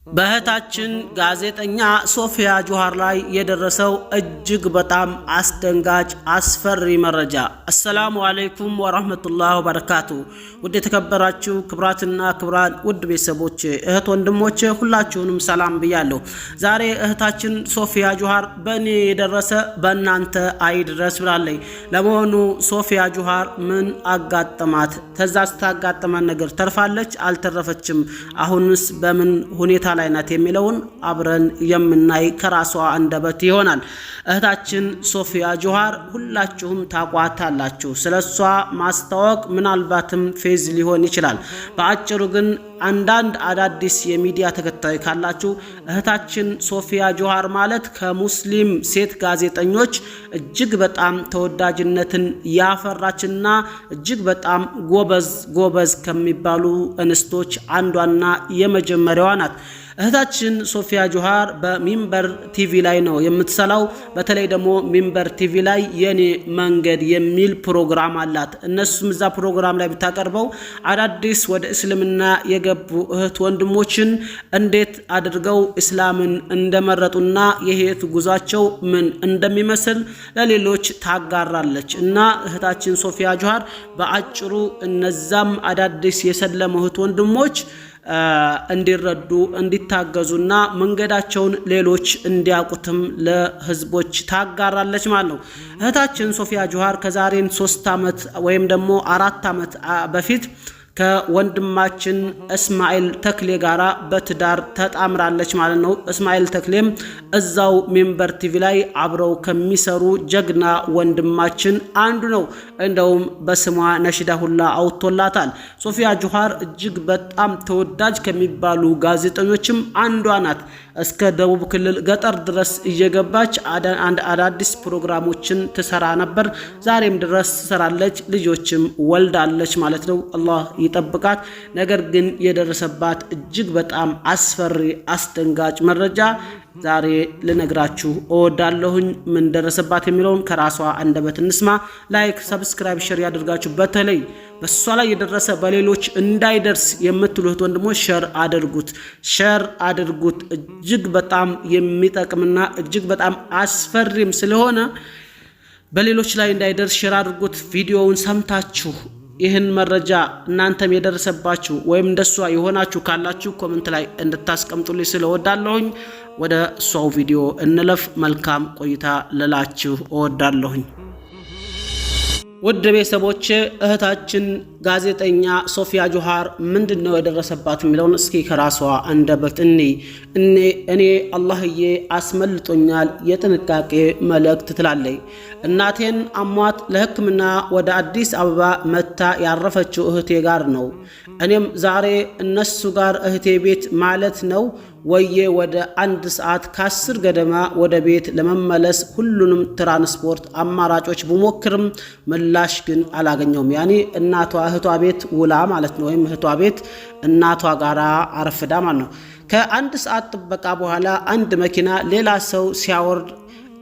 በእህታችን ጋዜጠኛ ሶፊያ ጆሃር ላይ የደረሰው እጅግ በጣም አስደንጋጭ አስፈሪ መረጃ። አሰላሙ አለይኩም ወራህመቱላሂ ወበረካቱ። ውድ የተከበራችሁ ክብራትና ክብራን ውድ ቤተሰቦች እህት ወንድሞች ሁላችሁንም ሰላም ብያለሁ። ዛሬ እህታችን ሶፊያ ጆሃር በእኔ የደረሰ በእናንተ አይድረስ ብላለች። ለመሆኑ ሶፊያ ጆሃር ምን አጋጠማት? ተዛ ስታጋጠማት ነገር ተርፋለች አልተረፈችም? አሁንስ በምን ሁኔታ ላይ ናት የሚለውን አብረን የምናይ ከራሷ አንደበት ይሆናል። እህታችን ሶፊያ ጆሃር ሁላችሁም ታቋታላችሁ። ስለሷ ማስተዋወቅ ምናልባትም ፌዝ ሊሆን ይችላል። በአጭሩ ግን አንዳንድ አዳዲስ የሚዲያ ተከታይ ካላችሁ እህታችን ሶፊያ ጆሃር ማለት ከሙስሊም ሴት ጋዜጠኞች እጅግ በጣም ተወዳጅነትን ያፈራችና እጅግ በጣም ጎበዝ ከሚባሉ እንስቶች አንዷና የመጀመሪያዋ ናት። እህታችን ሶፊያ ጆሃር በሚንበር ቲቪ ላይ ነው የምትሰራው። በተለይ ደግሞ ሚንበር ቲቪ ላይ የኔ መንገድ የሚል ፕሮግራም አላት። እነሱም እዛ ፕሮግራም ላይ ብታቀርበው አዳዲስ ወደ እስልምና የገቡ እህት ወንድሞችን እንዴት አድርገው እስላምን እንደመረጡና የህይወት ጉዟቸው ምን እንደሚመስል ለሌሎች ታጋራለች እና እህታችን ሶፊያ ጆሃር በአጭሩ እነዛም አዳዲስ የሰለሙ እህት ወንድሞች እንዲረዱ እንዲታገዙና መንገዳቸውን ሌሎች እንዲያውቁትም ለህዝቦች ታጋራለች ማለት ነው። እህታችን ሶፊያ ጆሃር ከዛሬን 3 ዓመት ወይም ደግሞ 4 ዓመት በፊት ከወንድማችን እስማኤል ተክሌ ጋራ በትዳር ተጣምራለች ማለት ነው። እስማኤል ተክሌም እዛው ሚንበር ቲቪ ላይ አብረው ከሚሰሩ ጀግና ወንድማችን አንዱ ነው። እንደውም በስሟ ነሽዳ ሁላ አውጥቶላታል። ሶፊያ ጆሃር እጅግ በጣም ተወዳጅ ከሚባሉ ጋዜጠኞችም አንዷ ናት። እስከ ደቡብ ክልል ገጠር ድረስ እየገባች አዳዲስ ፕሮግራሞችን ትሰራ ነበር። ዛሬም ድረስ ትሰራለች። ልጆችም ወልዳለች ማለት ነው። አላህ ይጠብቃት። ነገር ግን የደረሰባት እጅግ በጣም አስፈሪ አስደንጋጭ መረጃ ዛሬ ልነግራችሁ እወዳለሁኝ። ምን ደረሰባት የሚለውን ከራሷ አንደበት እንስማ። ላይክ፣ ሰብስክራይብ፣ ሼር ያድርጋችሁ። በተለይ በሷ ላይ የደረሰ በሌሎች እንዳይደርስ የምትሉት ወንድሞች ሼር አድርጉት። እጅግ በጣም የሚጠቅምና እጅግ በጣም አስፈሪም ስለሆነ በሌሎች ላይ እንዳይደርስ ሼር አድርጉት። ቪዲዮውን ሰምታችሁ ይህን መረጃ እናንተም የደረሰባችሁ ወይም እንደሷ የሆናችሁ ካላችሁ ኮሜንት ላይ እንድታስቀምጡልኝ ስለወዳለሁኝ ወደ ሷው ቪዲዮ እንለፍ። መልካም ቆይታ ልላችሁ እወዳለሁኝ። ውድ ቤተሰቦች እህታችን ጋዜጠኛ ሶፊያ ጆሃር ምንድነው የደረሰባት የሚለውን እስኪ ከራሷ አንደበት እኔ አላህዬ አስመልጦኛል የጥንቃቄ መልእክት ትላለች። እናቴን አሟት ለሕክምና ወደ አዲስ አበባ መታ ያረፈችው እህቴ ጋር ነው። እኔም ዛሬ እነሱ ጋር እህቴ ቤት ማለት ነው ወዬ ወደ 1 ሰዓት ከ10 ገደማ ወደ ቤት ለመመለስ ሁሉንም ትራንስፖርት አማራጮች ብሞክርም ምላሽ ግን አላገኘውም። ያኔ እህቷ ቤት ውላ ማለት ነው፣ ወይም እህቷ ቤት እናቷ ጋራ አረፍዳ ማለት ነው። ከ1 ሰዓት ጥበቃ በኋላ አንድ መኪና ሌላ ሰው ሲያወርድ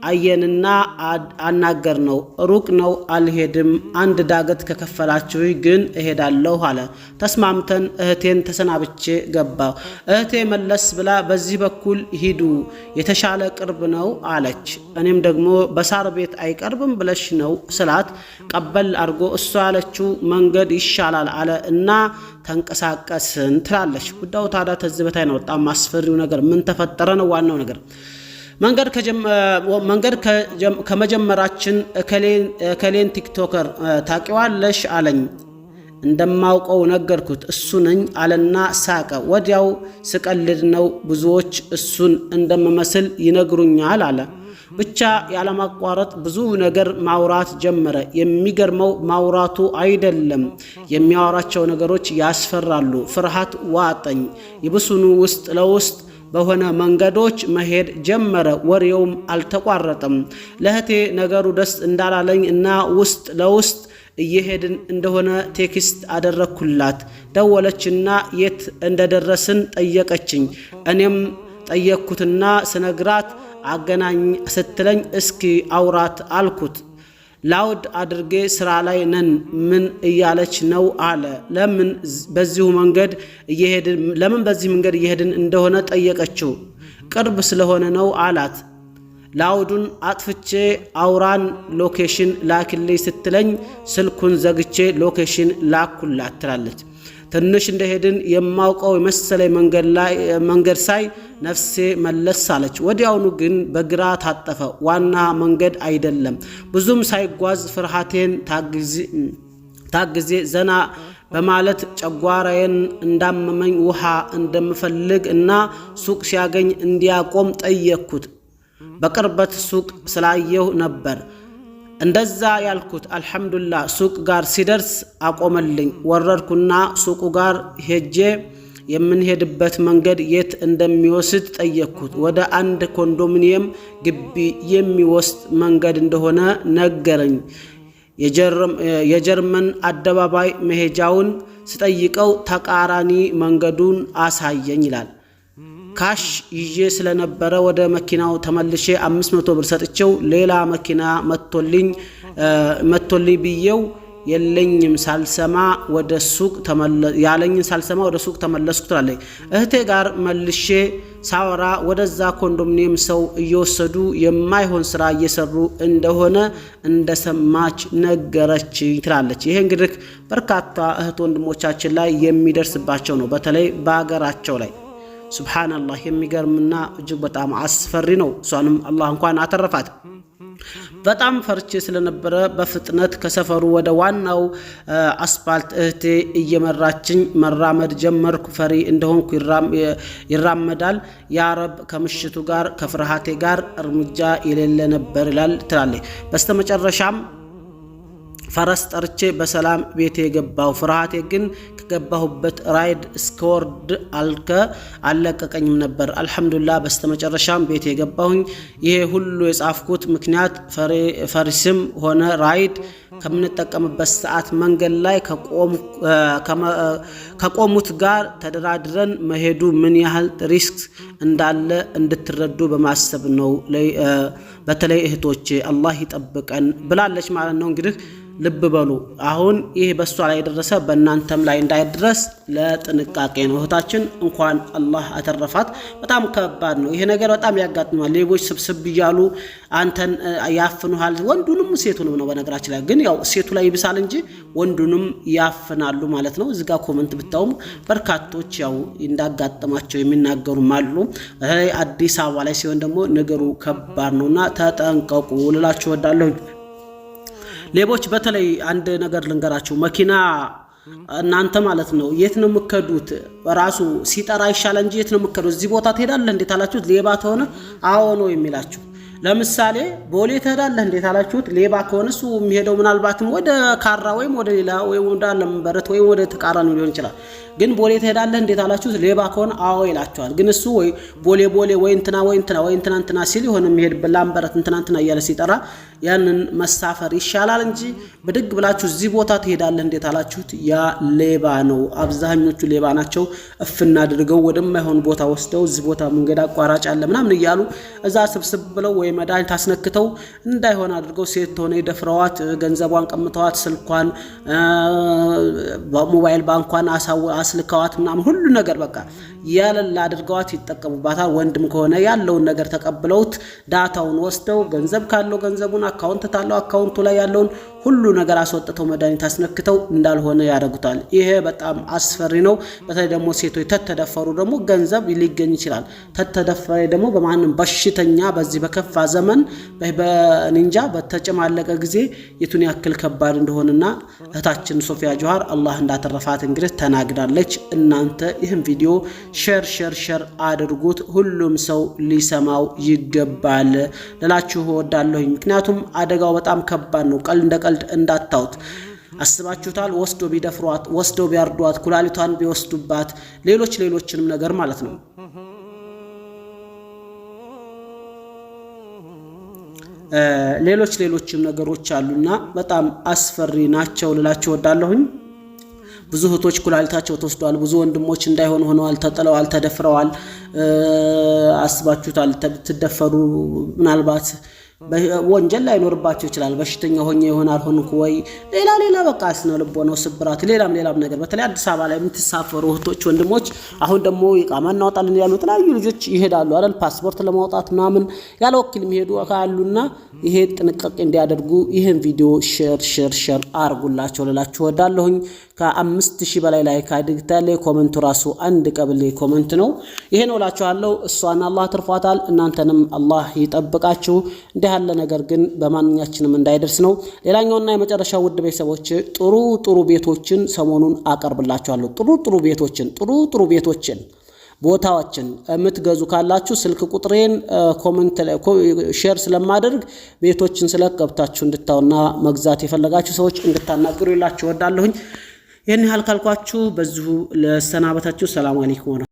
አየንና አናገር ነው። ሩቅ ነው አልሄድም፣ አንድ ዳገት ከከፈላችሁ ግን እሄዳለሁ አለ። ተስማምተን እህቴን ተሰናብቼ ገባሁ። እህቴ መለስ ብላ በዚህ በኩል ሂዱ የተሻለ ቅርብ ነው አለች። እኔም ደግሞ በሳር ቤት አይቀርብም ብለሽ ነው ስላት ቀበል አድርጎ እሷ ያለችው መንገድ ይሻላል አለ እና ተንቀሳቀስን ትላለች። ጉዳዩ ታዲያ ተዚህ በታይ ነው። በጣም አስፈሪው ነገር ምን ተፈጠረ ነው ዋናው ነገር። መንገድ ከመጀመራችን እከሌን ቲክቶከር ታቂዋለሽ አለኝ። እንደማውቀው ነገርኩት። እሱ ነኝ አለና ሳቀ። ወዲያው ስቀልድ ነው ብዙዎች እሱን እንደምመስል ይነግሩኛል አለ። ብቻ ያለማቋረጥ ብዙ ነገር ማውራት ጀመረ። የሚገርመው ማውራቱ አይደለም፣ የሚያወራቸው ነገሮች ያስፈራሉ። ፍርሃት ዋጠኝ። ይብሱኑ ውስጥ ለውስጥ በሆነ መንገዶች መሄድ ጀመረ። ወሬውም አልተቋረጠም። ለእህቴ ነገሩ ደስ እንዳላለኝ እና ውስጥ ለውስጥ እየሄድን እንደሆነ ቴክስት አደረኩላት። ደወለችና የት እንደደረስን ጠየቀችኝ። እኔም ጠየቅኩትና ስነግራት አገናኝ ስትለኝ እስኪ አውራት አልኩት። ላውድ አድርጌ ስራ ላይ ነን ምን እያለች ነው አለ። ለምን በዚህ መንገድ እየሄድን እንደሆነ ጠየቀችው። ቅርብ ስለሆነ ነው አላት። ላውዱን አጥፍቼ አውራን ሎኬሽን ላክልኝ ስትለኝ ስልኩን ዘግቼ ሎኬሽን ላኩላት ትላለች። ትንሽ እንደሄድን የማውቀው የመሰለኝ መንገድ ሳይ ነፍሴ መለስ አለች። ወዲያውኑ ግን በግራ ታጠፈ። ዋና መንገድ አይደለም። ብዙም ሳይጓዝ ፍርሃቴን ታግዜ ዘና በማለት ጨጓራዬን እንዳመመኝ ውሃ እንደምፈልግ እና ሱቅ ሲያገኝ እንዲያቆም ጠየቅኩት። በቅርበት ሱቅ ስላየው ነበር እንደዛ ያልኩት። አልሐምዱሊላህ ሱቅ ጋር ሲደርስ አቆመልኝ። ወረድኩና ሱቁ ጋር ሄጄ የምንሄድበት መንገድ የት እንደሚወስድ ጠየቅኩት። ወደ አንድ ኮንዶሚኒየም ግቢ የሚወስድ መንገድ እንደሆነ ነገረኝ። የጀርመን አደባባይ መሄጃውን ስጠይቀው ተቃራኒ መንገዱን አሳየኝ ይላል። ካሽ ይዤ ስለነበረ ወደ መኪናው ተመልሼ 500 ብር ሰጥቼው ሌላ መኪና መጥቶልኝ ብዬው ያለኝን ሳልሰማ ወደ ሱቅ ተመለስኩ ትላለች። እህቴ ጋር መልሼ ሳወራ ወደዛ ኮንዶሚኒየም ሰው እየወሰዱ የማይሆን ስራ እየሰሩ እንደሆነ እንደሰማች ነገረች ትላለች። ይሄ እንግዲህ በርካታ እህት ወንድሞቻችን ላይ የሚደርስባቸው ነው፣ በተለይ በአገራቸው ላይ። ሱብሃንአላህ የሚገርምና እጅግ በጣም አስፈሪ ነው። እሷንም አላህ እንኳን አተረፋት። በጣም ፈርቼ ስለነበረ በፍጥነት ከሰፈሩ ወደ ዋናው አስፓልት እህቴ እየመራችኝ መራመድ ጀመርኩ። ፈሪ እንደሆንኩ ይራመዳል። ያ ረብ ከምሽቱ ጋር ከፍርሃቴ ጋር እርምጃ የሌለ ነበር ይላል ትላለች። በስተመጨረሻም ፈረስ ጠርቼ በሰላም ቤቴ ገባሁ። ፍርሃቴ ግን ከገባሁበት ራይድ እስከወርድ አልለቀቀኝም ነበር። አልሐምዱሊላህ በስተመጨረሻም ቤቴ ገባሁኝ። ይሄ ሁሉ የጻፍኩት ምክንያት ፈሪስም ሆነ ራይድ ከምንጠቀምበት ሰዓት መንገድ ላይ ከቆሙት ጋር ተደራድረን መሄዱ ምን ያህል ሪስክ እንዳለ እንድትረዱ በማሰብ ነው። በተለይ እህቶቼ አላህ ይጠብቀን ብላለች ማለት ነው። እንግዲህ ልብ በሉ። አሁን ይሄ በሷ ላይ የደረሰ በእናንተም ላይ እንዳይደረስ ለጥንቃቄ ነው። እህታችን እንኳን አላህ አተረፋት። በጣም ከባድ ነው ይሄ ነገር፣ በጣም ያጋጥማል። ሌቦች ስብስብ እያሉ አንተን ያፍኑሃል። ወንዱንም ሴቱንም ነው በነገራችን ላይ፣ ግን ያው ሴቱ ላይ ይብሳል እንጂ ወንዱንም ያፍናሉ ማለት ነው። እዚህ ጋር ኮሜንት ብታውም በርካቶች ያው እንዳጋጠማቸው የሚናገሩም አሉ። አዲስ አበባ ላይ ሲሆን ደግሞ ነገሩ ከባድ ነውና ተጠንቀቁ ልላችሁ እወዳለሁ። ሌቦች በተለይ አንድ ነገር ልንገራችሁ። መኪና እናንተ ማለት ነው የት ነው የምከዱት? ራሱ ሲጠራ ይሻላል እንጂ የት ነው የምከዱት? እዚህ ቦታ ትሄዳለህ እንዴት አላችሁት? ሌባ ተሆነ አዎ ነው የሚላችሁ። ለምሳሌ ቦሌ ትሄዳለህ እንዴት አላችሁት? ሌባ ከሆነ እሱ የሚሄደው ምናልባትም ወደ ካራ ወይም ወደ ሌላ ወይም ወደ አለምበረት ወይም ወደ ተቃራኒ ሊሆን ይችላል። ግን ቦሌ ትሄዳለህ እንዴት አላችሁት? ሌባ ከሆነ አዎ ይላችኋል። ግን እሱ ወይ ቦሌ ወይ እንትና ሲል የሆነ የሚሄድ በላምበረት እንትና እያለ ሲጠራ ያንን መሳፈር ይሻላል እንጂ ብድግ ብላችሁ እዚህ ቦታ ትሄዳለህ እንዴት አላችሁት? ያ ሌባ ነው። አብዛኞቹ ሌባ ናቸው። እፍና አድርገው ወደማይሆን ቦታ ወስደው እዚህ ቦታ መንገድ አቋራጭ አለ ምናምን እያሉ እዛ ስብስብ ብለው ወይ መድኃኒት አስነክተው እንዳይሆን አድርገው ሴት ሆነ ደፍረዋት ገንዘቧን ቀምተዋት ስልኳን በሞባይል ባንኳን አስልከዋት ምናምን ሁሉ ነገር በቃ ያለላ አድርገዋት ይጠቀሙባታል። ወንድም ከሆነ ያለውን ነገር ተቀብለውት ዳታውን ወስደው ገንዘብ ካለው ገንዘቡን አካውንት ታለው አካውንቱ ላይ ያለውን ሁሉ ነገር አስወጥተው መድኃኒት አስነክተው እንዳልሆነ ያደርጉታል። ይሄ በጣም አስፈሪ ነው። በተለይ ደግሞ ሴቶች ተተደፈሩ ደግሞ ገንዘብ ሊገኝ ይችላል። ተተደፈረ ደግሞ በማንም በሽተኛ በዚህ በከፋ ዘመን በኒንጃ በተጨማለቀ ጊዜ የቱን ያክል ከባድ እንደሆነና እህታችን ሶፊያ ጆሃር አላህ እንዳተረፋት እንግዲህ ተናግዳለች። እናንተ ይህን ቪዲዮ ሼር አድርጉት፣ ሁሉም ሰው ሊሰማው ይገባል ልላችሁ እወዳለሁ። ምክንያቱም አደጋው በጣም ከባድ ነው። ቀልድ እንደ ቀልድ እንዳታዩት። አስባችሁታል? ወስዶ ቢደፍሯት፣ ወስዶ ቢያርዷት፣ ኩላሊቷን ቢወስዱባት፣ ሌሎችንም ነገር ማለት ነው። ሌሎችም ነገሮች አሉና በጣም አስፈሪ ናቸው ልላችሁ እወዳለሁኝ። ብዙ እህቶች ኩላሊታቸው ተወስዷል። ብዙ ወንድሞች እንዳይሆን ሆነዋል፣ ተጥለዋል፣ ተደፍረዋል። አስባችሁታል? ትደፈሩ ምናልባት ወንጀል ላይ ኖርባቸው ይችላል በሽተኛ ሆኜ ይሆናል ሆንኩ ወይ ሌላ በቃ አስነ ልቦናው ስብራት ሌላም ነገር በተለይ አዲስ አበባ ላይ የምትሳፈሩ እህቶች ወንድሞች አሁን ደግሞ ይቃማ እናወጣለን ያሉ ተላዩ ልጆች ይሄዳሉ አይደል ፓስፖርት ለማውጣት ምናምን ያለ ወኪል የሚሄዱ አካሉና ይሄ ጥንቃቄ እንዲያደርጉ ይሄን ቪዲዮ ሼር አርጉላቸው ለላችሁ ወዳለሁኝ ከ5000 በላይ ላይክ አድርግታለ ኮሜንቱ ራሱ አንድ ቀብሌ ኮሜንት ነው ይሄ ነው ላችኋለሁ እሷን አላህ ትርፏታል እናንተንም አላህ ይጠብቃችሁ እንደ ያለ ነገር ግን በማንኛችንም እንዳይደርስ ነው ሌላኛውና የመጨረሻው ውድ ቤተሰቦች ጥሩ ቤቶችን ሰሞኑን አቀርብላችኋለሁ ጥሩ ቤቶችን ቦታዎችን የምትገዙ ካላችሁ ስልክ ቁጥሬን ኮሜንት ላይ ሼር ስለማደርግ ቤቶችን ስለቀብታችሁ እንድታውና መግዛት የፈለጋችሁ ሰዎች እንድታናገሩ ይላችሁ ወዳለሁኝ ይሄን ያህል ካልኳችሁ በዚሁ ለሰናበታችሁ ሰላም አለይኩም